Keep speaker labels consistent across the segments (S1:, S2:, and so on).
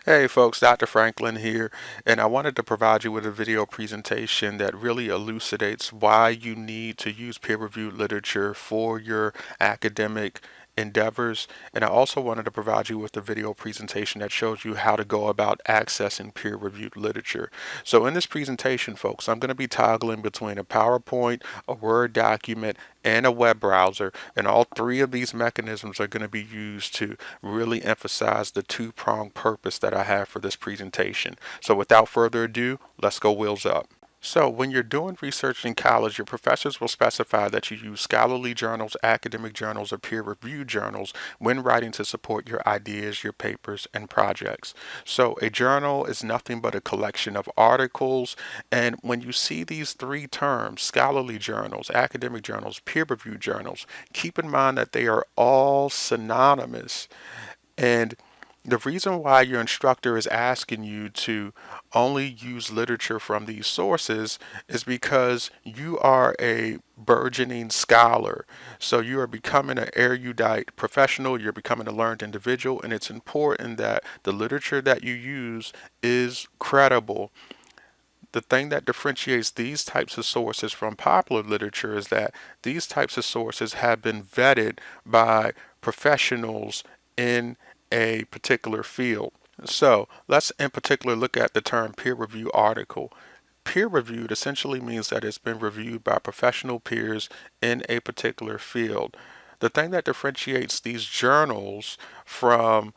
S1: Hey folks, Dr. Franklin here, and I wanted to provide you with a video presentation that really elucidates why you need to use peer-reviewed literature for your academic endeavors. And I also wanted to provide you with a video presentation that shows you how to go about accessing peer-reviewed literature. So in this presentation, folks, I'm going to be toggling between a PowerPoint, a Word document, and a web browser, and all three of these mechanisms are going to be used to really emphasize the two-pronged purpose that I have for this presentation. So without further ado, let's go wheels up. So when you're doing research in college, your professors will specify that you use scholarly journals, academic journals, or peer-reviewed journals when writing to support your ideas, your papers, and projects. So a journal is nothing but a collection of articles, and when you see these three terms, scholarly journals, academic journals, peer-reviewed journals, keep in mind that they are all synonymous. And the reason why your instructor is asking you to only use literature from these sources is because you are a burgeoning scholar. So you are becoming an erudite professional, you're becoming a learned individual, and it's important that the literature that you use is credible. The thing that differentiates these types of sources from popular literature is that these types of sources have been vetted by professionals in a particular field. So let's in particular look at the term peer review article. Peer reviewed essentially means that it's been reviewed by professional peers in a particular field. The thing that differentiates these journals from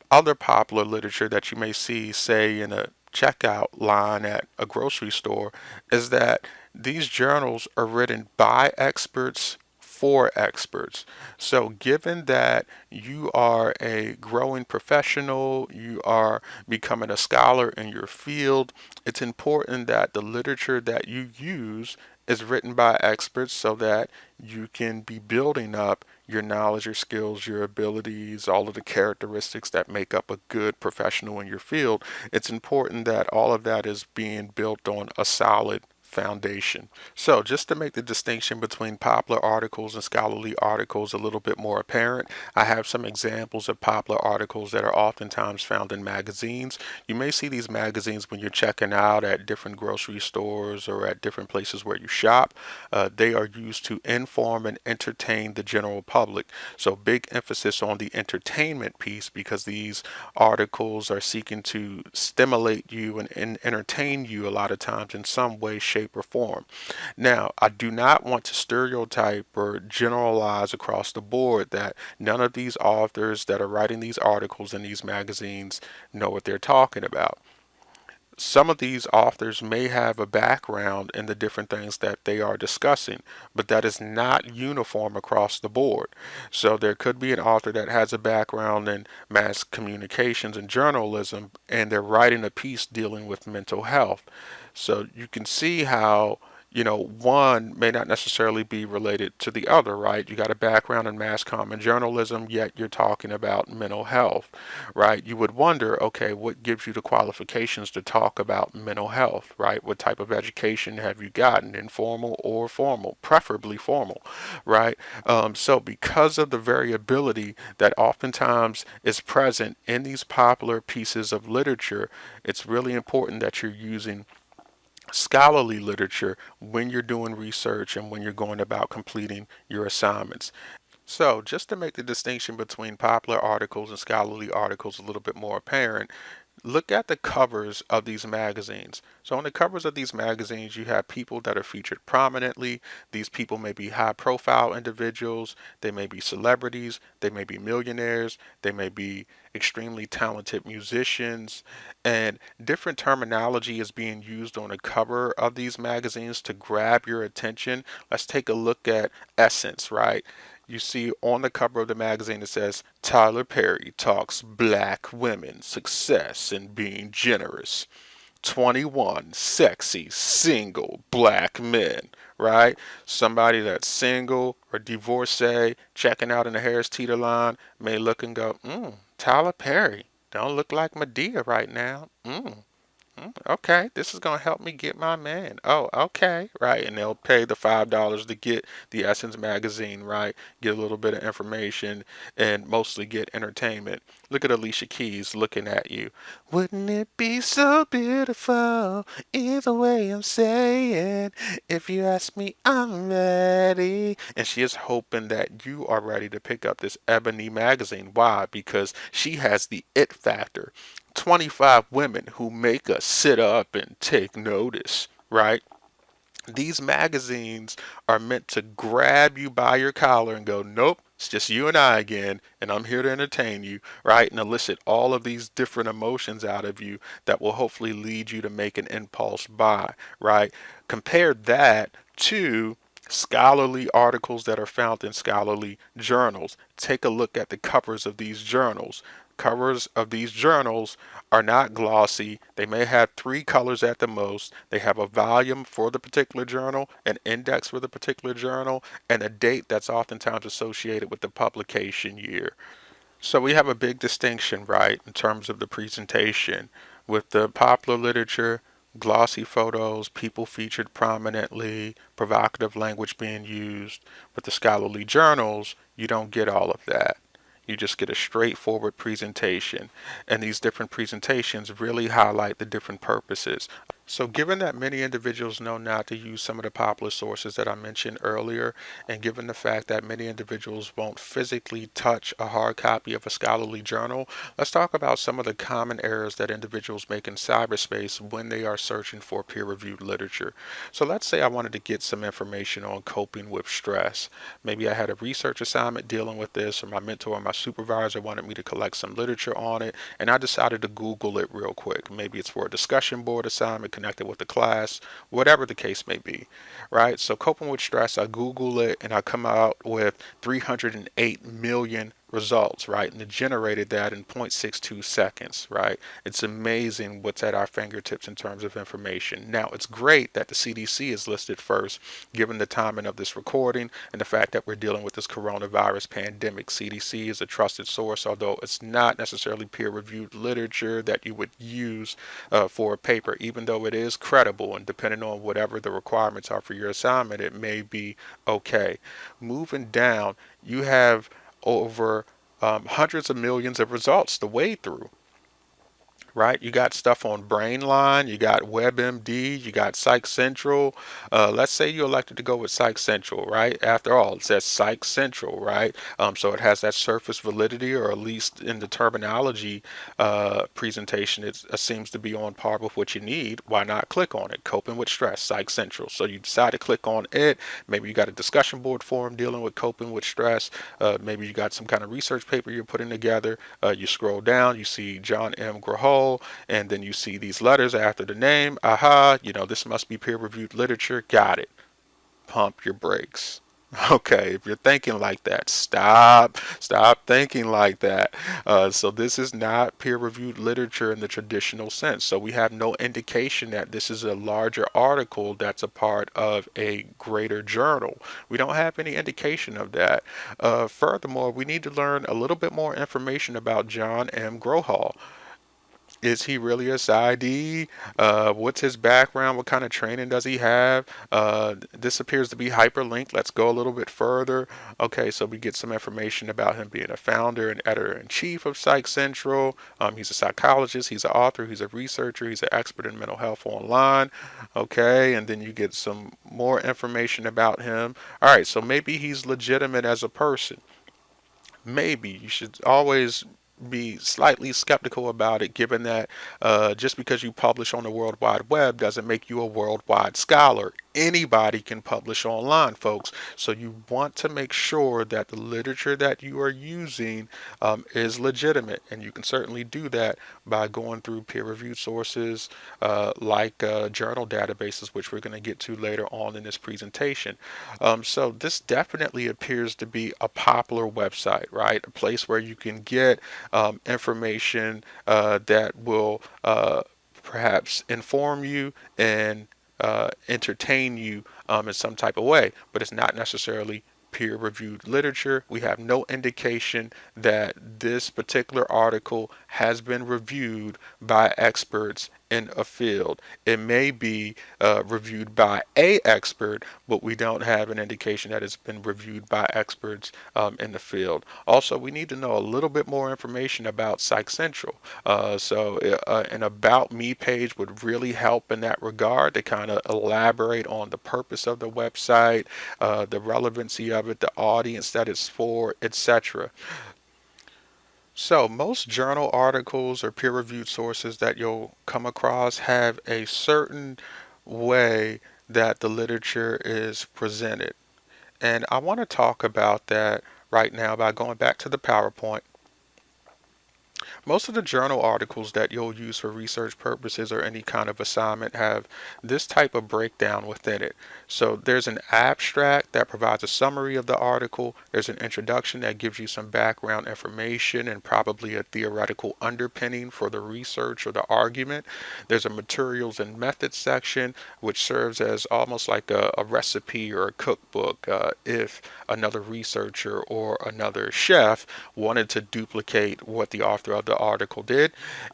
S1: other popular literature that you may see, say, in a checkout line at a grocery store, is that these journals are written by experts for experts. So, given that you are a growing professional, you are becoming a scholar in your field, it's important that the literature that you use is written by experts so that you can be building up your knowledge, your skills, your abilities, all of the characteristics that make up a good professional in your field. It's important that all of that is being built on a solid foundation. So, just to make the distinction between popular articles and scholarly articles a little bit more apparent, I have some examples of popular articles that are oftentimes found in magazines. You may see these magazines when you're checking out at different grocery stores or at different places where you shop. They are used to inform and entertain the general public. So, big emphasis on the entertainment piece because these articles are seeking to stimulate you and entertain you a lot of times in some way, shape, or form. Now, I do not want to stereotype or generalize across the board that none of these authors that are writing these articles in these magazines know what they're talking about. Some of these authors may have a background in the different things that they are discussing, but that is not uniform across the board. So there could be an author that has a background in mass communications and journalism, and they're writing a piece dealing with mental health. So you can see how one may not necessarily be related to the other, right? You got a background in mass comm and journalism, yet you're talking about mental health, right? You would wonder, okay, what gives you the qualifications to talk about mental health, right? What type of education have you gotten, informal or formal, preferably formal, right? So, because of the variability that oftentimes is present in these popular pieces of literature, it's really important that you're using scholarly literature when you're doing research and when you're going about completing your assignments. So, just to make the distinction between popular articles and scholarly articles a little bit more apparent, look at the covers of these magazines. So on the covers of these magazines, you have people that are featured prominently. These people may be high profile individuals, they may be celebrities, they may be millionaires, they may be extremely talented musicians, and different terminology is being used on the cover of these magazines to grab your attention. Let's take a look at Essence, right? You see on the cover of the magazine it says Tyler Perry talks black women success and being generous. 21 sexy single black men, right? Somebody that's single or divorcee checking out in the Harris Teeter line may look and go, Tyler Perry don't look like Medea right now. Okay, this is gonna help me get my man. Oh, okay, right. And they'll pay the $5 to get the Essence magazine, right? Get a little bit of information and mostly get entertainment. Look at Alicia Keys looking at you. Wouldn't it be so beautiful? Either way I'm saying, if you ask me, I'm ready. And she is hoping that you are ready to pick up this Ebony magazine. Why? Because she has the it factor. 25 women who make us sit up and take notice, right? These magazines are meant to grab you by your collar and go, nope, it's just you and I again, and I'm here to entertain you, right? And elicit all of these different emotions out of you that will hopefully lead you to make an impulse buy, right? Compare that to scholarly articles that are found in scholarly journals. Take a look at the covers of these journals. Covers of these journals are not glossy. They may have three colors at the most. They have a volume for the particular journal, an index for the particular journal, and a date that's oftentimes associated with the publication year. So we have a big distinction, right, in terms of the presentation. With the popular literature, glossy photos, people featured prominently, provocative language being used. With the scholarly journals, you don't get all of that. You just get a straightforward presentation. And these different presentations really highlight the different purposes. So, given that many individuals know not to use some of the popular sources that I mentioned earlier, and given the fact that many individuals won't physically touch a hard copy of a scholarly journal, let's talk about some of the common errors that individuals make in cyberspace when they are searching for peer reviewed literature. So, let's say I wanted to get some information on coping with stress. Maybe I had a research assignment dealing with this, or my mentor or my supervisor wanted me to collect some literature on it, and I decided to Google it real quick. Maybe it's for a discussion board assignment connected with the class, whatever the case may be, right? So coping with stress, I Google it and I come out with 308 million results, right? And it generated that in 0.62 seconds, right? It's amazing what's at our fingertips in terms of information. Now, it's great that the CDC is listed first, given the timing of this recording and the fact that we're dealing with this coronavirus pandemic. CDC is a trusted source, although it's not necessarily peer-reviewed literature that you would use for a paper, even though it is credible, and depending on whatever the requirements are for your assignment, it may be okay. Moving down, you have over hundreds of millions of results to wade through, right? You got stuff on Brainline, you got WebMD, you got Psych Central. Let's say you elected to go with Psych Central, right? After all, it says Psych Central, right? So it has that surface validity, or at least in the terminology presentation, it seems to be on par with what you need. Why not click on it? Coping with stress, Psych Central. So you decide to click on it. Maybe you got a discussion board forum dealing with coping with stress. Maybe you got some kind of research paper you're putting together. You scroll down, you see John M. Grahol, and then you see these letters after the name. Aha, this must be peer-reviewed literature. Got it. Pump your brakes. Okay, if you're thinking like that, stop thinking like that. So this is not peer-reviewed literature in the traditional sense. So we have no indication that this is a larger article that's a part of a greater journal. We don't have any indication of that. Furthermore, we need to learn a little bit more information about John M. Grohol. Is he really a PsyD? What's his background? What kind of training does he have? This appears to be hyperlinked. Let's go a little bit further. Okay, so we get some information about him being a founder and editor-in-chief of Psych Central. He's a psychologist, he's an author, he's a researcher, he's an expert in mental health online. Okay, and then you get some more information about him. All right, so maybe he's legitimate as a person. Maybe you should always be slightly skeptical about it, given that just because you publish on the World Wide Web doesn't make you a worldwide scholar. Anybody can publish online, folks. So you want to make sure that the literature that you are using is legitimate, and you can certainly do that by going through peer-reviewed sources like journal databases, which we're going to get to later on in this presentation. So this definitely appears to be a popular website, right? A place where you can get information that will perhaps inform you and entertain you in some type of way, but it's not necessarily peer-reviewed literature. We have no indication that this particular article has been reviewed by experts in a field. It may be reviewed by a expert, but we don't have an indication that it's been reviewed by experts in the field. Also, we need to know a little bit more information about Psych Central. An About Me page would really help in that regard to kind of elaborate on the purpose of the website, the relevancy of it, the audience that it's for, etc. So, most journal articles or peer reviewed sources that you'll come across have a certain way that the literature is presented. And I want to talk about that right now by going back to the PowerPoint. Most of the journal articles that you'll use for research purposes or any kind of assignment have this type of breakdown within it. So there's an abstract that provides a summary of the article. There's an introduction that gives you some background information and probably a theoretical underpinning for the research or the argument. There's a materials and methods section, which serves as almost like a recipe or a cookbook if another researcher or another chef wanted to duplicate what the author of the article did.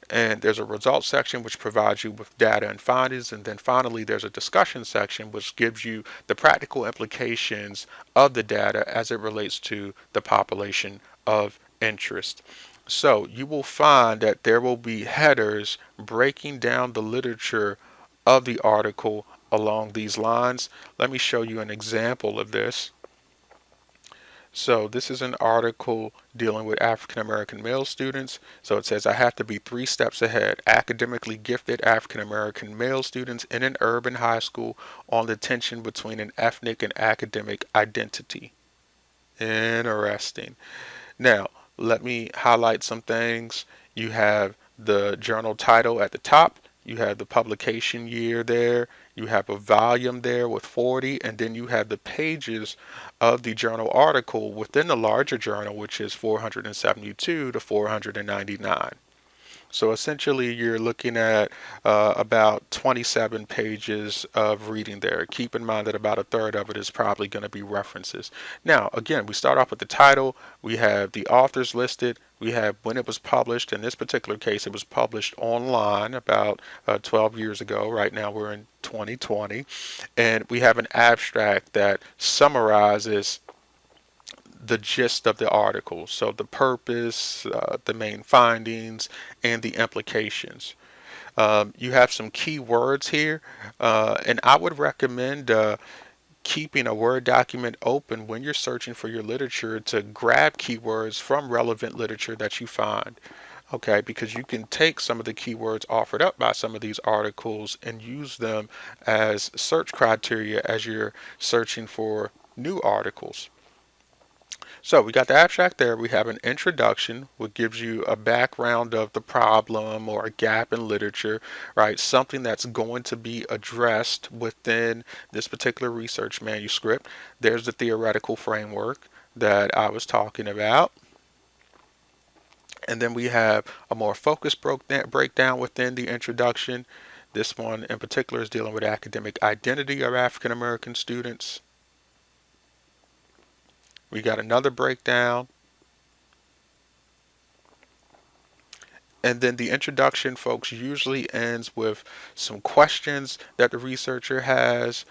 S1: And there's a results section which provides you with data and findings. And then finally, there's a discussion section which gives you the practical implications of the data as it relates to the population of interest. So you will find that there will be headers breaking down the literature of the article along these lines. Let me show you an example of this. So this is an article dealing with African American male students. So it says, I have to be 3 steps ahead. Academically gifted African American male students in an urban high school on the tension between an ethnic and academic identity. Interesting. Now, let me highlight some things. You have the journal title at the top. You have the publication year there. You have a volume there with 40, and then you have the pages of the journal article within the larger journal, which is 472 to 499. So essentially, you're looking at about 27 pages of reading there. Keep in mind that about a third of it is probably going to be references. Now, again, we start off with the title. We have the authors listed. We have when it was published. In this particular case, it was published online about 12 years ago. Right now, we're in 2020. And we have an abstract that summarizes the gist of the article. So the purpose, the main findings, and the implications. You have some key words here, and I would recommend keeping a Word document open when you're searching for your literature to grab keywords from relevant literature that you find. Okay, because you can take some of the keywords offered up by some of these articles and use them as search criteria as you're searching for new articles. So we got the abstract there. We have an introduction, which gives you a background of the problem or a gap in literature, right? Something that's going to be addressed within this particular research manuscript. There's the theoretical framework that I was talking about. And then we have a more focused breakdown within the introduction. This one in particular is dealing with academic identity of African American students. We got another breakdown. And then the introduction, folks, usually ends with some questions that the researcher has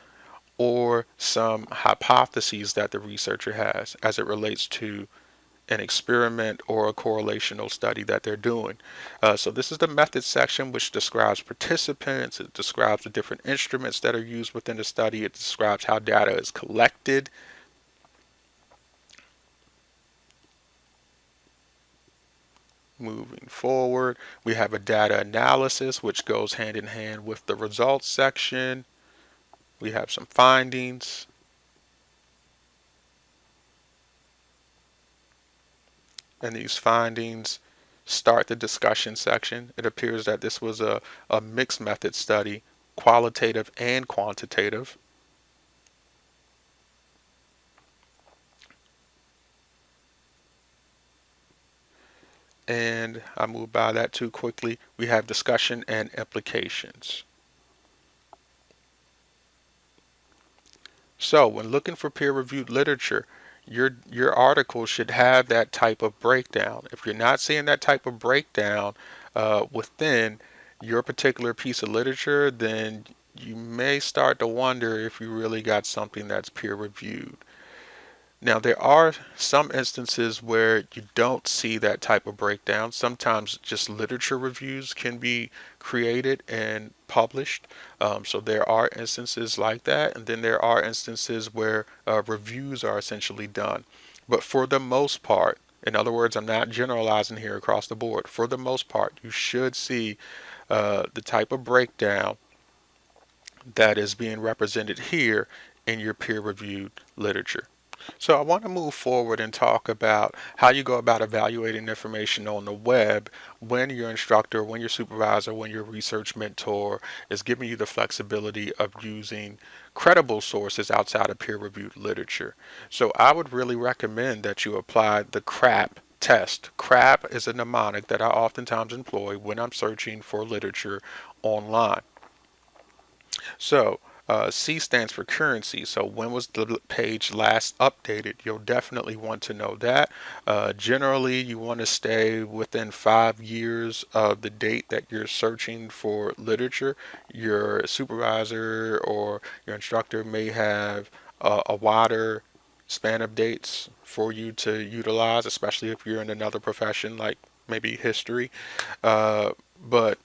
S1: or some hypotheses that the researcher has as it relates to an experiment or a correlational study that they're doing. So this is the methods section, which describes participants. It describes the different instruments that are used within the study. It describes how data is collected. Moving forward, we have a data analysis, which goes hand in hand with the results section. We have some findings. And these findings start the discussion section. It appears that this was a mixed method study, qualitative and quantitative. And I moved by that too quickly. We have discussion and implications. So when looking for peer-reviewed literature, your article should have that type of breakdown. If you're not seeing that type of breakdown within your particular piece of literature, then you may start to wonder if you really got something that's peer reviewed. Now, there are some instances where you don't see that type of breakdown. Sometimes just literature reviews can be created and published. So there are instances like that. And then there are instances where reviews are essentially done. But for the most part, in other words, I'm not generalizing here across the board. For the most part, you should see the type of breakdown that is being represented here in your peer-reviewed literature. So I want to move forward and talk about how you go about evaluating information on the web when your instructor, when your supervisor, when your research mentor is giving you the flexibility of using credible sources outside of peer-reviewed literature. So I would really recommend that you apply the CRAP test. CRAP is a mnemonic that I oftentimes employ when I'm searching for literature online. So C stands for currency. So when was the page last updated? You'll definitely want to know that. Generally, you want to stay within 5 years of the date that you're searching for literature. Your supervisor or your instructor may have a wider span of dates for you to utilize, especially if you're in another profession like maybe history. But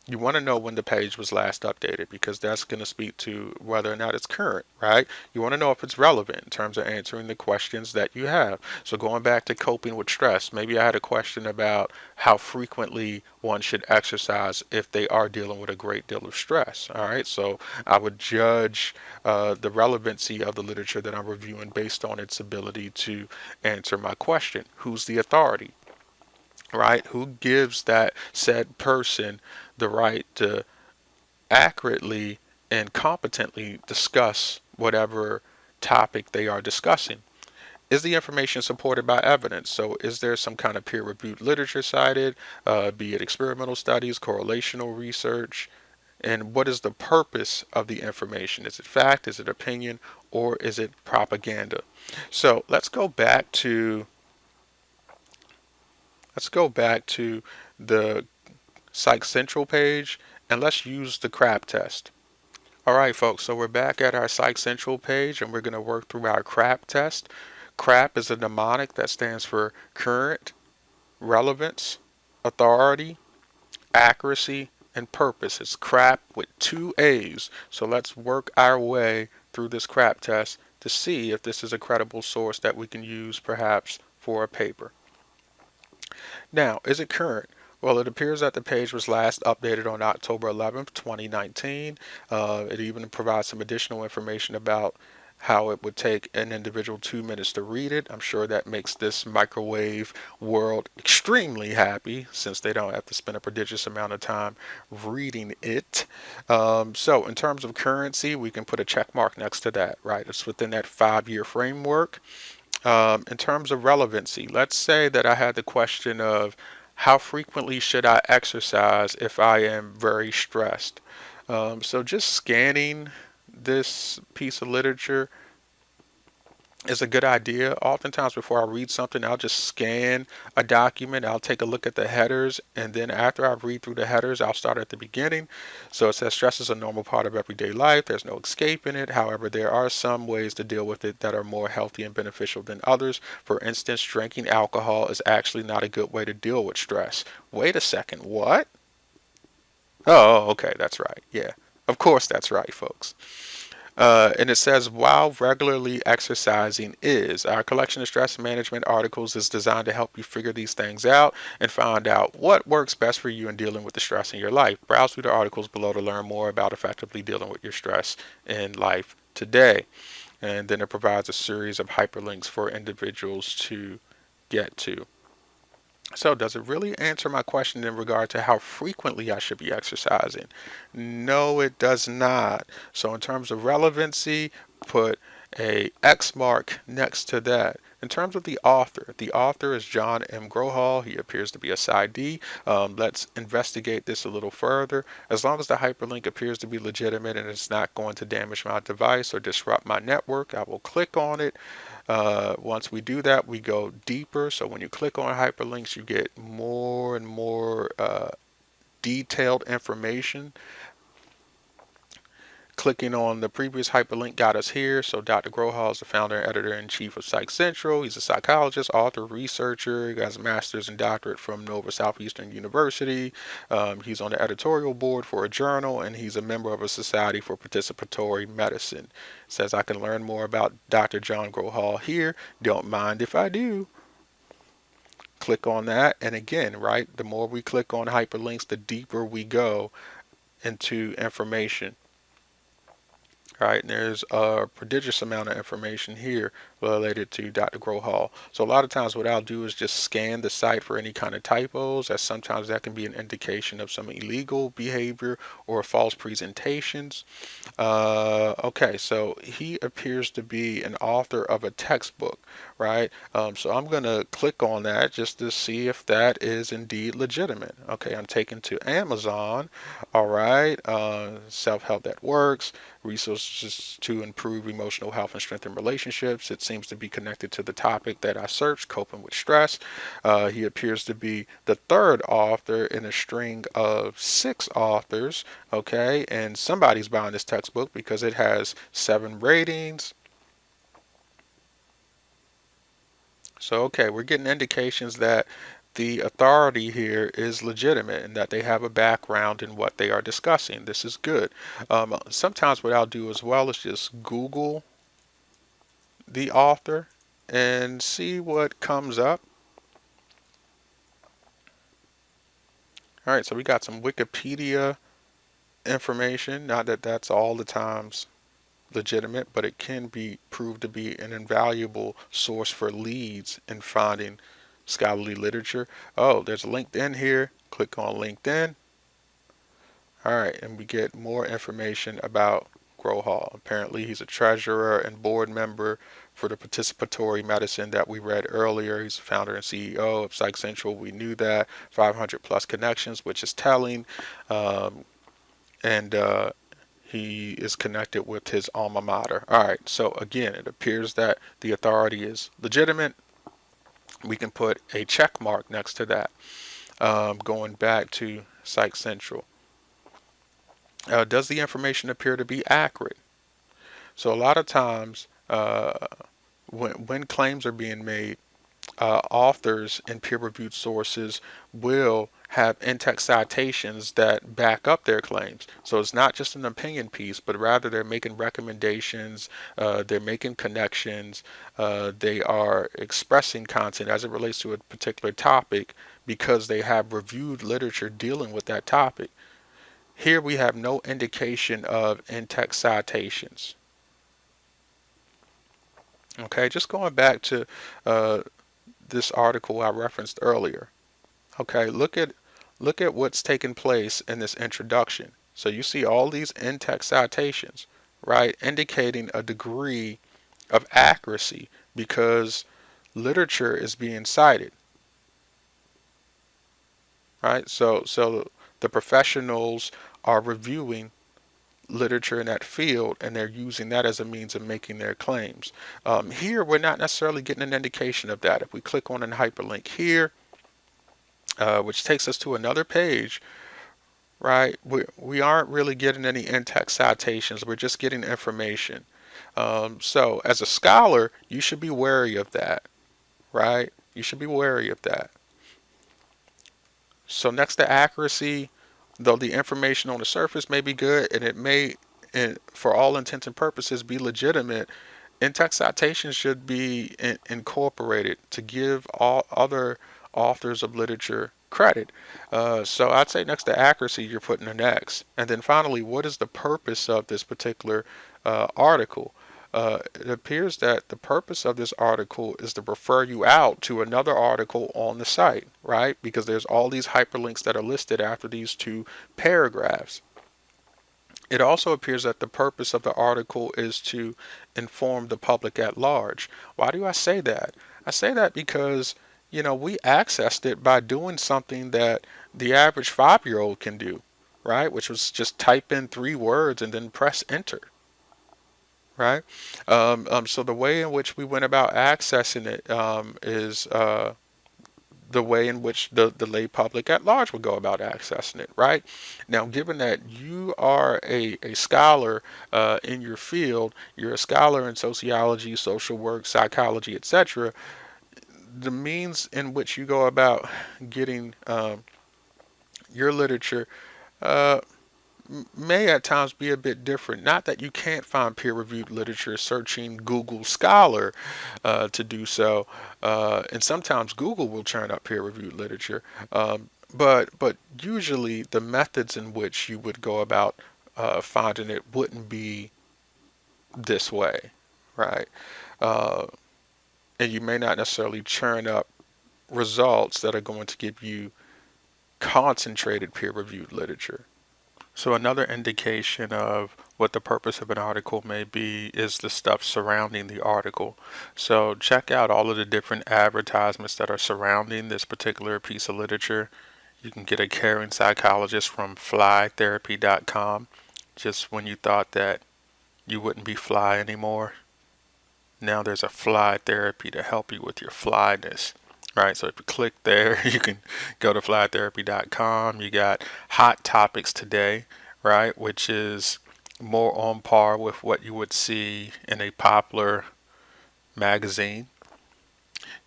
S1: you want to know when the page was last updated because that's going to speak to whether or not it's current, right? You want to know if it's relevant in terms of answering the questions that you have. So going back to coping with stress, maybe I had a question about how frequently one should exercise if they are dealing with a great deal of stress. All right, so I would judge the relevancy of the literature that I'm reviewing based on its ability to answer my question. Who's the authority? Right? Who gives that said person the right to accurately and competently discuss whatever topic they are discussing? Is the information supported by evidence? So is there some kind of peer-reviewed literature cited, be it experimental studies, correlational research? And what is the purpose of the information? Is it fact? Is it opinion? Or is it propaganda? So let's go back to the Psych Central page and let's use the CRAP test. All right, folks, so we're back at our Psych Central page and we're going to work through our CRAP test. CRAP is a mnemonic that stands for current, relevance, authority, accuracy, and purpose. It's CRAP with 2 A's. So let's work our way through this CRAP test to see if this is a credible source that we can use perhaps for a paper. Now, is it current? Well, it appears that the page was last updated on October 11th, 2019. It even provides some additional information about how it would take an individual 2 minutes to read it. I'm sure that makes this microwave world extremely happy since they don't have to spend a prodigious amount of time reading it. So in terms of currency, we can put a check mark next to that, right? It's within that 5-year framework. In terms of relevancy, let's say that I had the question of how frequently should I exercise if I am very stressed? So just scanning this piece of literature is a good idea. Oftentimes before I read something, I'll just scan a document. I'll take a look at the headers, and then after I read through the headers, I'll start at the beginning. So it says stress is a normal part of everyday life. There's no escaping it. However, there are some ways to deal with it that are more healthy and beneficial than others. For instance, drinking alcohol is actually not a good way to deal with stress. Wait a second, what? Oh, okay, that's right. Yeah, of course that's right, folks. And it says, while regularly exercising is, our collection of stress management articles is designed to help you figure these things out and find out what works best for you in dealing with the stress in your life. Browse through the articles below to learn more about effectively dealing with your stress in life today. And then it provides a series of hyperlinks for individuals to get to. So does it really answer my question in regard to how frequently I should be exercising? No, it does not. So in terms of relevancy, put a X mark next to that. In terms of the author is John M. Grohol. He appears to be a PsyD. Let's investigate this a little further. As long as the hyperlink appears to be legitimate and it's not going to damage my device or disrupt my network, I will click on it. Once we do that, we go deeper. So when you click on hyperlinks, you get more and more detailed information. Clicking on the previous hyperlink got us here. So Dr. Grohol is the founder and editor-in-chief of Psych Central. He's a psychologist, author, researcher. He has a master's and doctorate from Nova Southeastern University. He's on the editorial board for a journal, and he's a member of a society for participatory medicine. It says I can learn more about Dr. John Grohol here. Don't mind if I do. Click on that, and again, right, the more we click on hyperlinks, the deeper we go into information. All right, and there's a prodigious amount of information here related to Dr. Grohol. So a lot of times what I'll do is just scan the site for any kind of typos, as sometimes that can be an indication of some illegal behavior or false presentations. Okay, so he appears to be an author of a textbook, right? So I'm going to click on that just to see if that is indeed legitimate. Okay, I'm taken to Amazon. All right, self-help that works, resources to improve emotional health and strengthen relationships. It seems to be connected to the topic that I searched, coping with stress. He appears to be the third author in a string of 6 authors. Okay, and somebody's buying this textbook because it has 7 ratings. So, okay, we're getting indications that the authority here is legitimate and that they have a background in what they are discussing. This is good. Sometimes what I'll do as well is just Google the author and see what comes up. All right, so we got some Wikipedia information. Not that that's all the times legitimate, but it can be proved to be an invaluable source for leads in finding scholarly literature. Oh, there's a LinkedIn here. Click on LinkedIn. All right, and we get more information about Grohol. Apparently, he's a treasurer and board member for the participatory medicine that we read earlier. He's the founder and CEO of Psych Central. We knew that. 500 plus connections, which is telling. And he is connected with his alma mater. All right, so again, it appears that the authority is legitimate. We can put a check mark next to that. Going back to Psych Central. Does the information appear to be accurate? So a lot of times when claims are being made, authors and peer-reviewed sources will have in-text citations that back up their claims. So it's not just an opinion piece, but rather they're making recommendations, they're making connections, they are expressing content as it relates to a particular topic because they have reviewed literature dealing with that topic. Here we have no indication of in-text citations. Okay, just going back to this article I referenced earlier. Okay, look at what's taking place in this introduction. So you see all these in-text citations, right, indicating a degree of accuracy because literature is being cited. Right? So the professionals are reviewing literature in that field and they're using that as a means of making their claims. Here we're not necessarily getting an indication of that. If we click on a hyperlink here, which takes us to another page, right, we aren't really getting any in-text citations. We're just getting information. So as a scholar, you should be wary of that, right? You should be wary of that. So next to accuracy, though the information on the surface may be good and it may, for all intents and purposes, be legitimate, in-text citations should be incorporated to give all other authors of literature credit. So I'd say next to accuracy, you're putting an X. And then finally, what is the purpose of this particular article? It appears that the purpose of this article is to refer you out to another article on the site, right? Because there's all these hyperlinks that are listed after these 2 paragraphs. It also appears that the purpose of the article is to inform the public at large. Why do I say that? I say that because, we accessed it by doing something that the average 5-year-old can do, right? Which was just type in 3 words and then press enter, right? So the way in which we went about accessing it is the way in which the lay public at large would go about accessing it, right? Now, given that you are a scholar in your field, you're a scholar in sociology, social work, psychology, etc., the means in which you go about getting your literature uh, may at times be a bit different. Not that you can't find peer-reviewed literature searching Google Scholar to do so, and sometimes Google will turn up peer-reviewed literature. But usually the methods in which you would go about finding it wouldn't be this way, right? Uh, and you may not necessarily churn up results that are going to give you concentrated peer-reviewed literature. So another indication of what the purpose of an article may be is the stuff surrounding the article. So check out all of the different advertisements that are surrounding this particular piece of literature. You can get a caring psychologist from flytherapy.com. Just when you thought that you wouldn't be fly anymore, now there's a fly therapy to help you with your flyness. Right, so if you click there, you can go to flytherapy.com. You got hot topics today, right, which is more on par with what you would see in a popular magazine.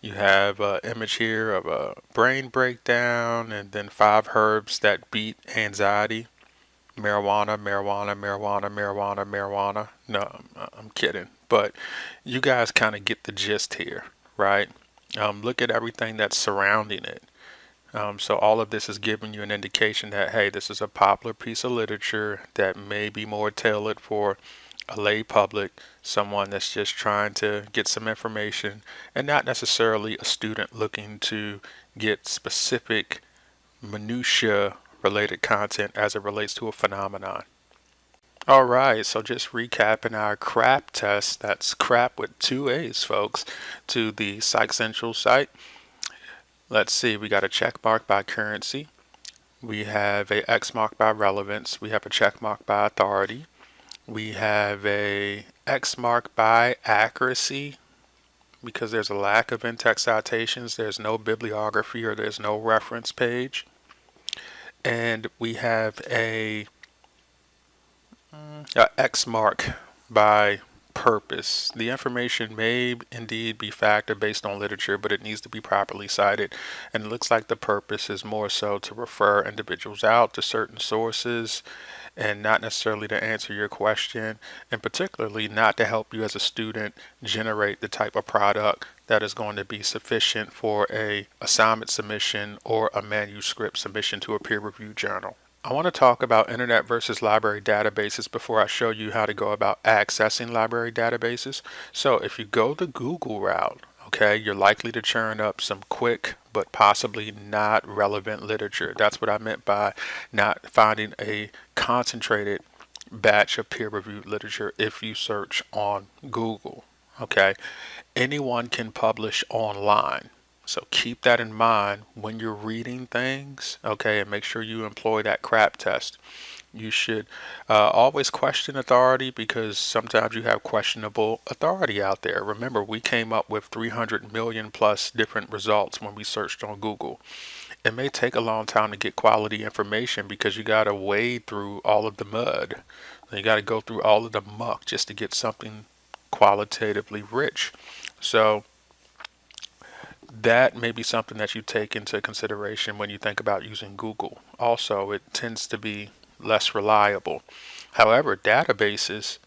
S1: You have an image here of a brain breakdown and then 5 herbs that beat anxiety. Marijuana, marijuana, marijuana, marijuana, marijuana. No, I'm kidding. But you guys kind of get the gist here, right? Look at everything that's surrounding it. So all of this is giving you an indication that, hey, this is a popular piece of literature that may be more tailored for a lay public, someone that's just trying to get some information and not necessarily a student looking to get specific minutia related content as it relates to a phenomenon. All right, so just recapping our CRAP test, that's CRAP with 2 A's, folks, to the Psych Central site. Let's see, we got a check mark by currency. We have a X mark by relevance. We have a check mark by authority. We have a X mark by accuracy because there's a lack of in-text citations. There's no bibliography or there's no reference page. And we have a X mark by purpose. The information may indeed be factored based on literature, but it needs to be properly cited. And it looks like the purpose is more so to refer individuals out to certain sources and not necessarily to answer your question, and particularly not to help you as a student generate the type of product that is going to be sufficient for a assignment submission or a manuscript submission to a peer-reviewed journal. I want to talk about internet versus library databases before I show you how to go about accessing library databases. So if you go the Google route, okay, you're likely to churn up some quick but possibly not relevant literature. That's what I meant by not finding a concentrated batch of peer-reviewed literature if you search on Google. Okay, anyone can publish online. So keep that in mind when you're reading things, okay, and make sure you employ that CRAP test. You should always question authority because sometimes you have questionable authority out there. Remember, we came up with 300 million plus different results when we searched on Google. It may take a long time to get quality information because you got to wade through all of the mud. You got to go through all of the muck just to get something qualitatively rich. So that may be something that you take into consideration when you think about using Google. Also, it tends to be less reliable. However, databases,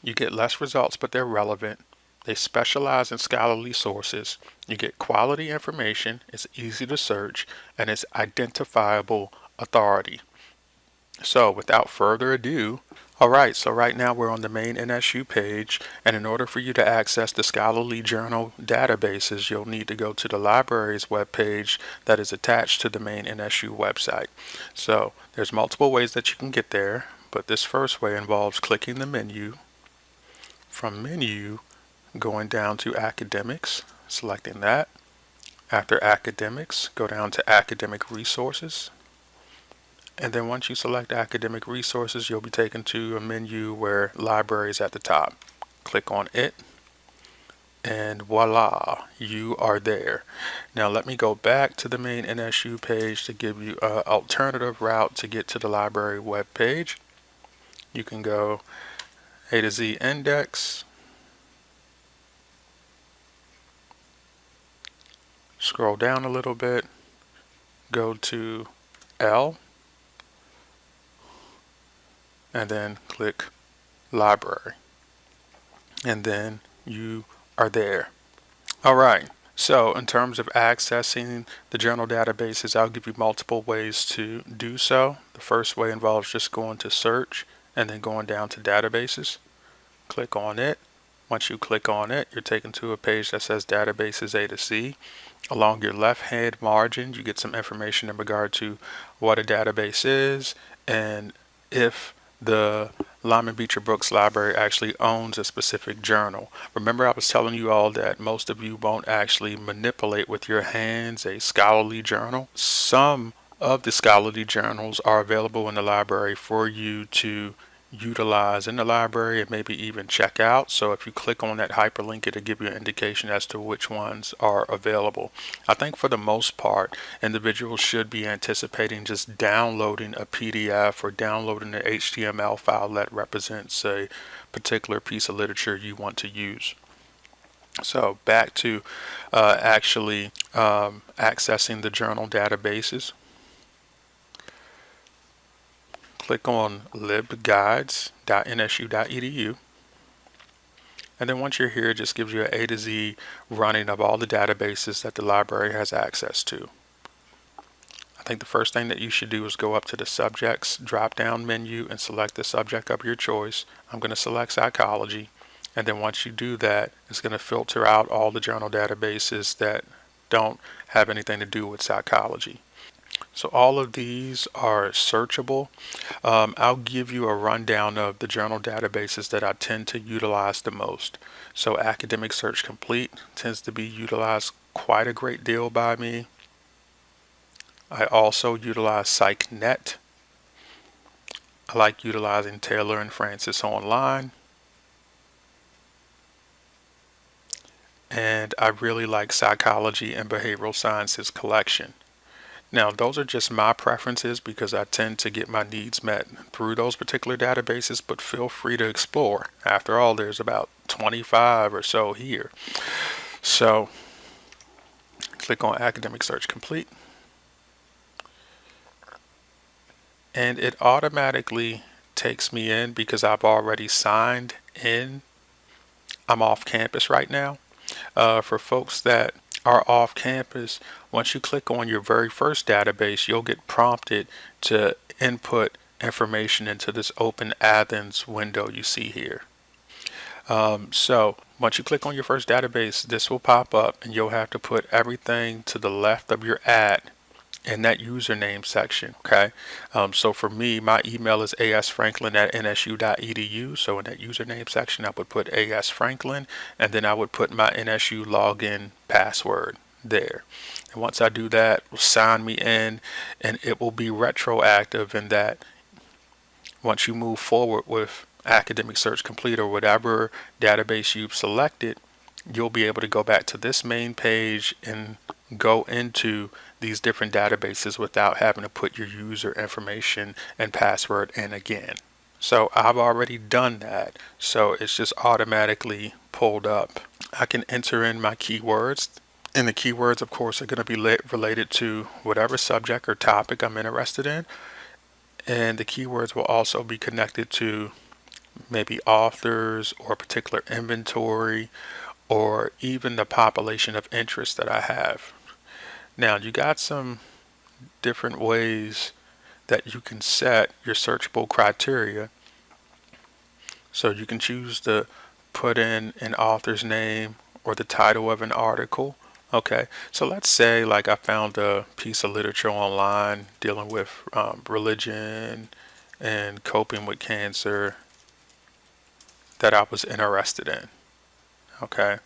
S1: you get less results, but they're relevant. They specialize in scholarly sources. You get quality information, it's easy to search, and it's identifiable authority. So without further ado, alright, so right now we're on the main NSU page, and in order for you to access the scholarly journal databases, you'll need to go to the library's webpage that is attached to the main NSU website. So there's multiple ways that you can get there, but this first way involves clicking the menu, from menu going down to academics, selecting that. After academics, go down to academic resources. And then once you select academic resources, you'll be taken to a menu where library is at the top. Click on it, and voila, you are there. Now let me go back to the main NSU page to give you an alternative route to get to the library web page. You can go A to Z index, scroll down a little bit, go to L, and then click library. And then you are there. All right. So in terms of accessing the journal databases, I'll give you multiple ways to do so. The first way involves just going to search and then going down to databases. Click on it. Once you click on it, you're taken to a page that says databases A to Z. Along your left hand margin, you get some information in regard to what a database is and if the Lyman Beecher Brooks Library actually owns a specific journal. Remember, I was telling you all that most of you won't actually manipulate with your hands a scholarly journal. Some of the scholarly journals are available in the library for you to utilize in the library and maybe even check out. So if you click on that hyperlink, it'll give you an indication as to which ones are available. I think for the most part, individuals should be anticipating just downloading a PDF or downloading an HTML file that represents a particular piece of literature you want to use. So back to actually accessing the journal databases. Click on libguides.nsu.edu. And then once you're here, it just gives you an A to Z running of all the databases that the library has access to. I think the first thing that you should do is go up to the subjects drop-down menu and select the subject of your choice. I'm going to select psychology. And then once you do that, it's going to filter out all the journal databases that don't have anything to do with psychology. So all of these are searchable. I'll give you a rundown of the journal databases that I tend to utilize the most. So Academic Search Complete tends to be utilized quite a great deal by me. I also utilize PsycNet. I like utilizing Taylor and Francis Online. And I really like Psychology and Behavioral Sciences Collection. Now, those are just my preferences because I tend to get my needs met through those particular databases, but feel free to explore. After all, there's about 25 or so here. So, click on Academic Search Complete. And it automatically takes me in because I've already signed in. I'm off campus right now. For folks that are off campus, once you click on your very first database, you'll get prompted to input information into this Open Athens window you see here. So once you click on your first database, this will pop up and you'll have to put everything to the left of your @ in that username section. Okay. So for me, my email is asfranklin@nsu.edu. So in that username section, I would put asfranklin, and then I would put my NSU login password there. And once I do that, it will sign me in, and it will be retroactive in that once you move forward with Academic Search Complete or whatever database you've selected, you'll be able to go back to this main page and go into these different databases without having to put your user information and password in again. So I've already done that, so it's just automatically pulled up. I can enter in my keywords, and the keywords of course are going to be related to whatever subject or topic I'm interested in, and the keywords will also be connected to maybe authors or a particular inventory or even the population of interest that I have. Now you got some different ways that you can set your searchable criteria. So you can choose to put in an author's name or the title of an article. Okay, so let's say like I found a piece of literature online dealing with religion and coping with cancer that I was interested in. Okay.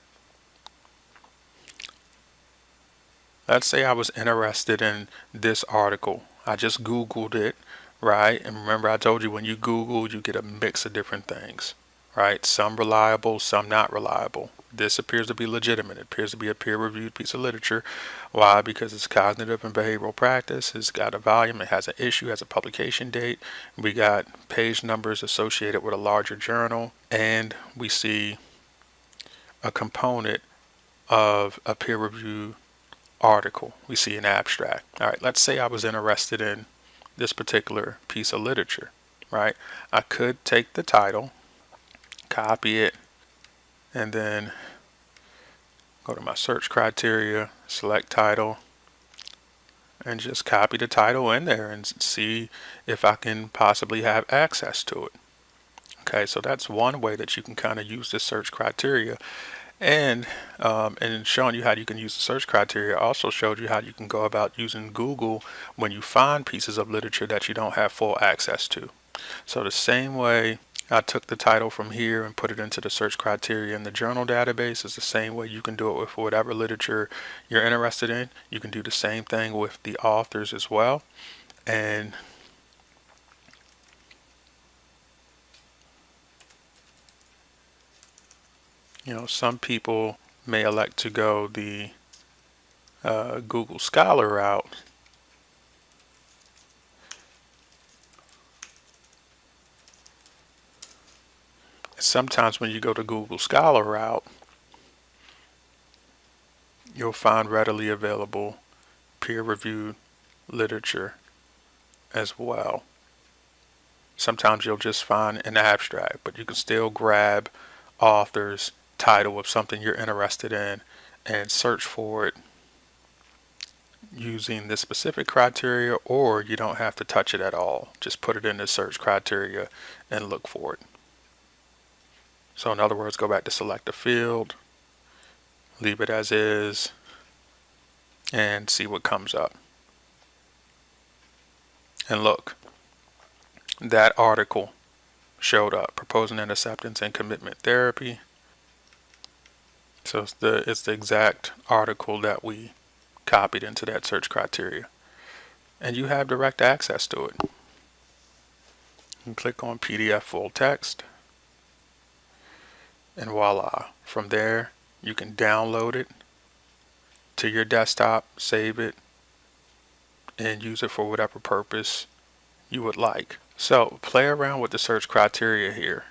S1: let's say I was interested in this article. I just Googled it, right? And remember I told you when you Google, you get a mix of different things, right? Some reliable, some not reliable. This appears to be legitimate. It appears to be a peer-reviewed piece of literature. Why? Because it's cognitive and behavioral practice. It's got a volume. It has an issue, has a publication date. We got page numbers associated with a larger journal. And we see a component of a peer-reviewed article. We see an abstract. All right, let's say I was interested in this particular piece of literature, right? I could take the title, copy it, and then go to my search criteria, select title, and just copy the title in there and see if I can possibly have access to it. Okay, so that's one way that you can kind of use this search criteria. And showing you how you can use the search criteria also showed you how you can go about using Google when you find pieces of literature that you don't have full access to. So the same way I took the title from here and put it into the search criteria in the journal database is the same way you can do it with whatever literature you're interested in. You can do the same thing with the authors as well. And some people may elect to go the Google Scholar route. Sometimes when you go to Google Scholar route, you'll find readily available peer-reviewed literature as well. Sometimes you'll just find an abstract, but you can still grab author's title of something you're interested in and search for it using this specific criteria, or you don't have to touch it at all. Just put it in the search criteria and look for it. So in other words, go back to select a field, leave it as is, and see what comes up. And look, that article showed up, Proposing an Acceptance and Commitment Therapy. So it's the exact article that we copied into that search criteria. And you have direct access to it. You can click on PDF full text, and voila. From there, you can download it to your desktop, save it, and use it for whatever purpose you would like. So play around with the search criteria here,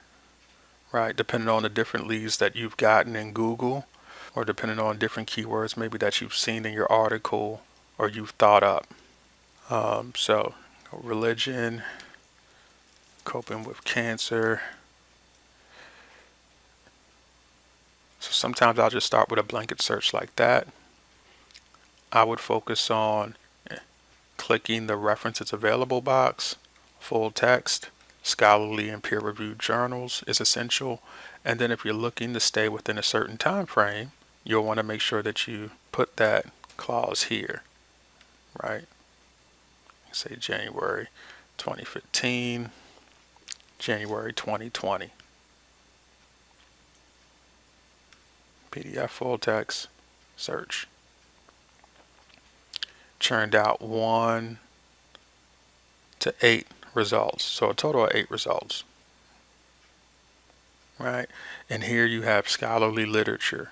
S1: right? Depending on the different leads that you've gotten in Google, or depending on different keywords maybe that you've seen in your article or you've thought up. So religion, coping with cancer. So sometimes I'll just start with a blanket search like that. I would focus on clicking the references available box, full text, scholarly and peer-reviewed journals is essential. And then if you're looking to stay within a certain time frame, you'll want to make sure that you put that clause here, right? Say January 2015, January 2020. PDF full text, search. Churned out 1 to 8 results. So a total of 8 results, right? And here you have scholarly literature.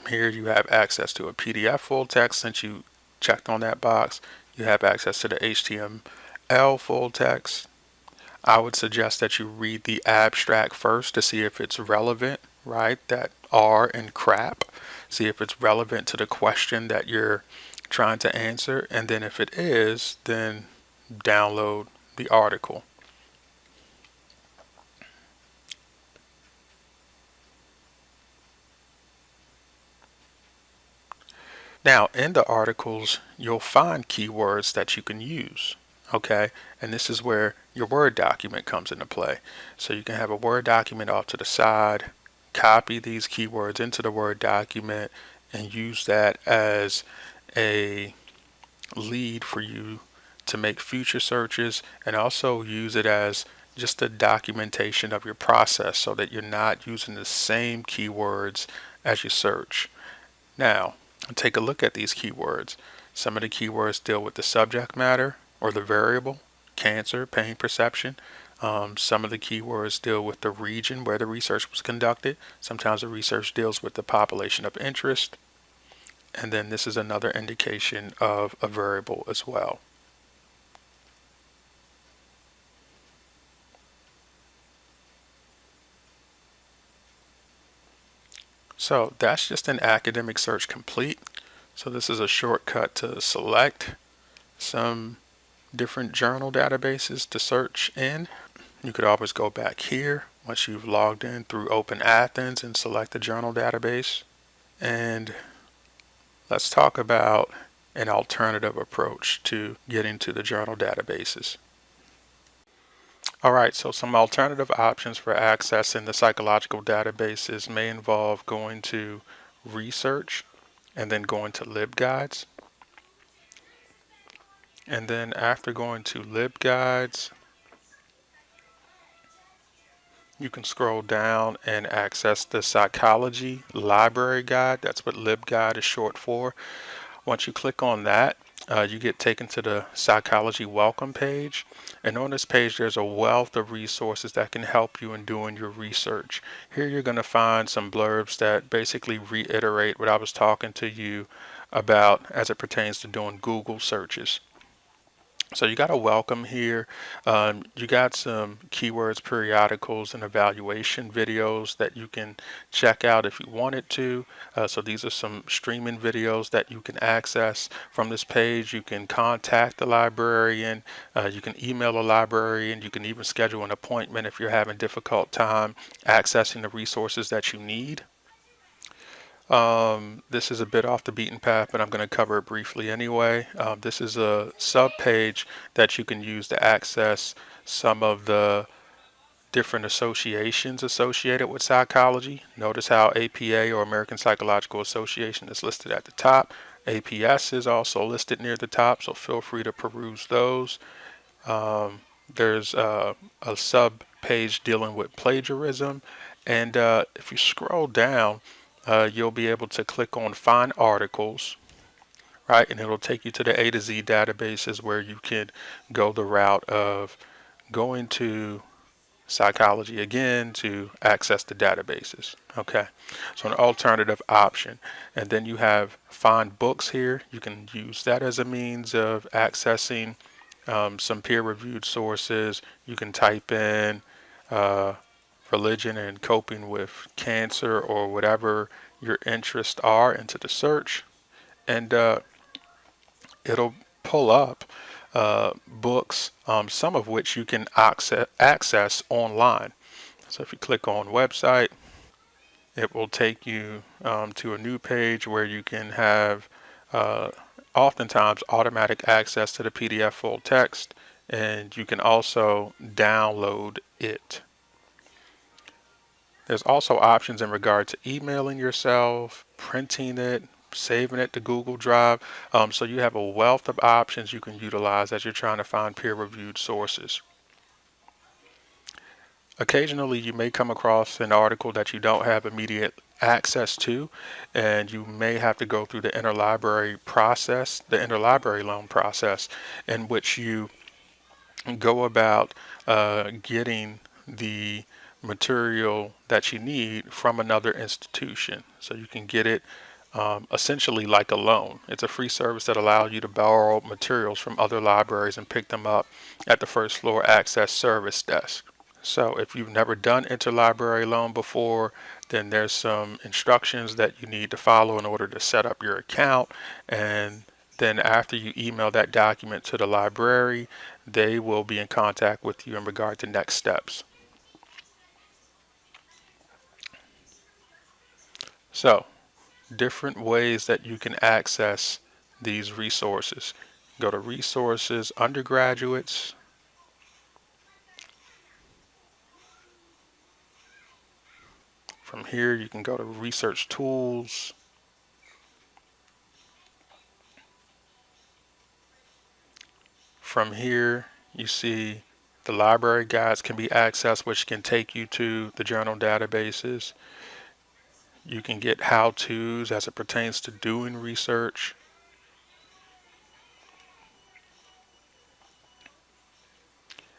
S1: Here you have access to a PDF full text since you checked on that box. You have access to the HTML full text. I would suggest that you read the abstract first to see if it's relevant, right? That R and crap. See if it's relevant to the question that you're trying to answer. And then if it is, then download the article. Now, in the articles, you'll find keywords that you can use, okay? And this is where your Word document comes into play. So you can have a Word document off to the side, copy these keywords into the Word document, and use that as a lead for you to make future searches, and also use it as just a documentation of your process so that you're not using the same keywords as you search. Now, take a look at these keywords. Some of the keywords deal with the subject matter or the variable, cancer, pain perception. Some of the keywords deal with the region where the research was conducted. Sometimes the research deals with the population of interest. And then this is another indication of a variable as well. So that's just an academic search complete. So this is a shortcut to select some different journal databases to search in. You could always go back here once you've logged in through Open Athens and select the journal database. And let's talk about an alternative approach to getting to the journal databases. All right, so some alternative options for accessing the psychological databases may involve going to research and then going to LibGuides. And then after going to LibGuides, you can scroll down and access the Psychology Library Guide. That's what LibGuide is short for. Once you click on that, you get taken to the Psychology Welcome page. And on this page, there's a wealth of resources that can help you in doing your research. Here you're going to find some blurbs that basically reiterate what I was talking to you about as it pertains to doing Google searches. So you got a welcome here. You got some keywords, periodicals, and evaluation videos that you can check out if you wanted to. So these are some streaming videos that you can access from this page. You can contact the librarian. You can email a librarian. You can even schedule an appointment if you're having difficult time accessing the resources that you need. This is a bit off the beaten path, but I'm going to cover it briefly anyway. This is a sub page that you can use to access some of the different associations associated with psychology. Notice how APA, or American Psychological Association, is listed at the top. APS is also listed near the top, so feel free to peruse those. There's a sub page dealing with plagiarism, and if you scroll down, you'll be able to click on Find Articles, right? And it'll take you to the A to Z databases where you can go the route of going to Psychology again to access the databases. Okay, so an alternative option. And then you have Find Books here. You can use that as a means of accessing some peer-reviewed sources. You can type in religion and coping with cancer or whatever your interests are into the search, and it'll pull up books, some of which you can access online. So if you click on website, it will take you to a new page where you can have oftentimes automatic access to the PDF full text, and you can also download it. There's also options in regard to emailing yourself, printing it, saving it to Google Drive. So you have a wealth of options you can utilize as you're trying to find peer-reviewed sources. Occasionally, you may come across an article that you don't have immediate access to, and you may have to go through the interlibrary process, the interlibrary loan process, in which you go about getting the material that you need from another institution. So you can get it essentially like a loan. It's a free service that allows you to borrow materials from other libraries and pick them up at the first floor access service desk. So if you've never done interlibrary loan before, then there's some instructions that you need to follow in order to set up your account. And then after you email that document to the library, they will be in contact with you in regard to next steps. So, different ways that you can access these resources. Go to Resources, Undergraduates. From here, you can go to Research Tools. From here, you see the library guides can be accessed, which can take you to the journal databases. You can get how-tos as it pertains to doing research.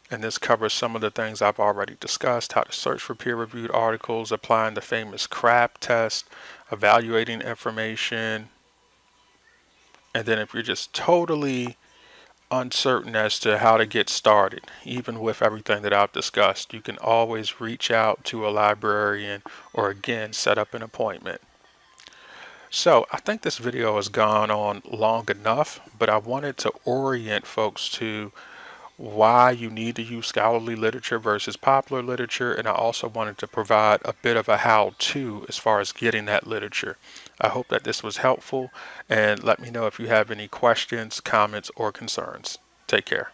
S1: And this covers some of the things I've already discussed: how to search for peer-reviewed articles, applying the famous CRAP test, evaluating information. And then if you're just totally uncertain as to how to get started, even with everything that I've discussed, you can always reach out to a librarian or again set up an appointment. So I think this video has gone on long enough, but I wanted to orient folks to why you need to use scholarly literature versus popular literature, and I also wanted to provide a bit of a how-to as far as getting that literature. I hope that this was helpful, and let me know if you have any questions, comments, or concerns. Take care.